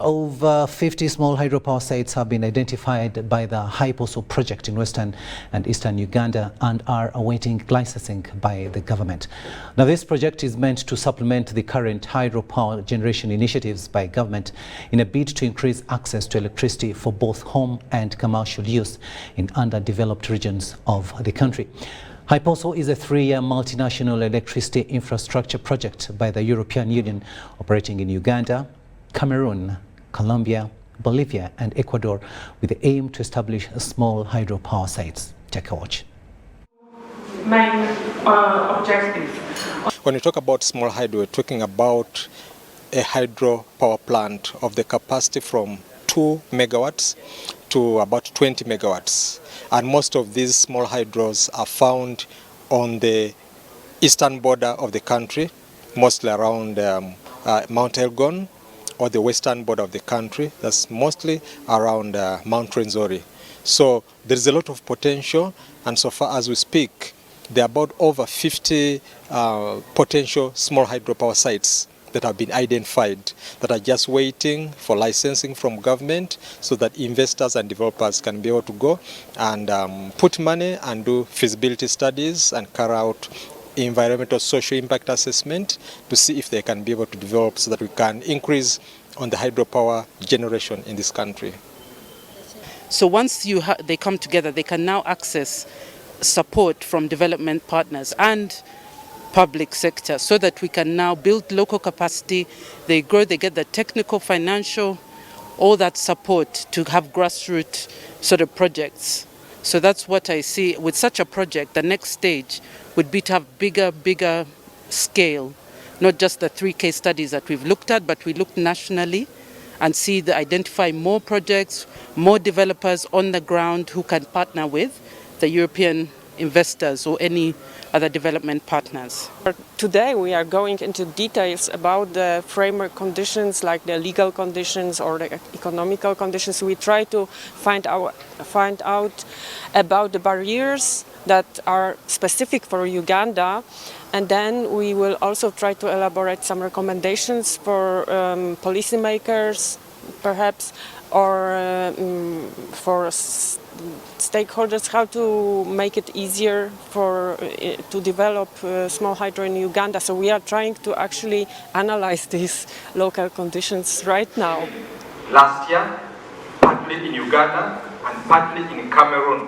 Over 50 small hydropower sites have been identified by the HYPOSO project in western and eastern Uganda and are awaiting licensing by the government. Now, this project is meant to supplement the current hydropower generation initiatives by government in a bid to increase access to electricity for both home and commercial use in underdeveloped regions of the country. HYPOSO is a 3-year multinational electricity infrastructure project by the European Union operating in Uganda, Cameroon, Colombia, Bolivia and Ecuador with the aim to establish small hydropower sites. Take a watch. Main objectives. When we talk about small hydro, we're talking about a hydropower plant of the capacity from 2 megawatts to about 20 megawatts. And most of these small hydros are found on the eastern border of the country, mostly around Mount Elgon, or the western border of the country, that's mostly around Mount Rwenzori. So there's a lot of potential, and so far as we speak, there are about over 50 potential small hydropower sites that have been identified that are just waiting for licensing from government so that investors and developers can be able to go and put money and do feasibility studies and carry out environmental social impact assessment to see if they can be able to develop so that we can increase on the hydropower generation in this country. So once they come together, they can now access support from development partners and public sector so that we can now build local capacity. They grow, they get the technical, financial, all that support to have grassroots sort of projects. So that's what I see with such a project. The next stage would be to have bigger scale, not just the 3 case studies that we've looked at, but we look nationally and identify more projects, more developers on the ground who can partner with the European investors or any other development partners. Today we are going into details about the framework conditions, like the legal conditions or the economical conditions. We try to find out about the barriers that are specific for Uganda, and then we will also try to elaborate some recommendations for policymakers, perhaps, or for stakeholders, how to make it easier to develop small hydro in Uganda. So we are trying to actually analyze these local conditions right now. Last year, partly in Uganda and partly in Cameroon.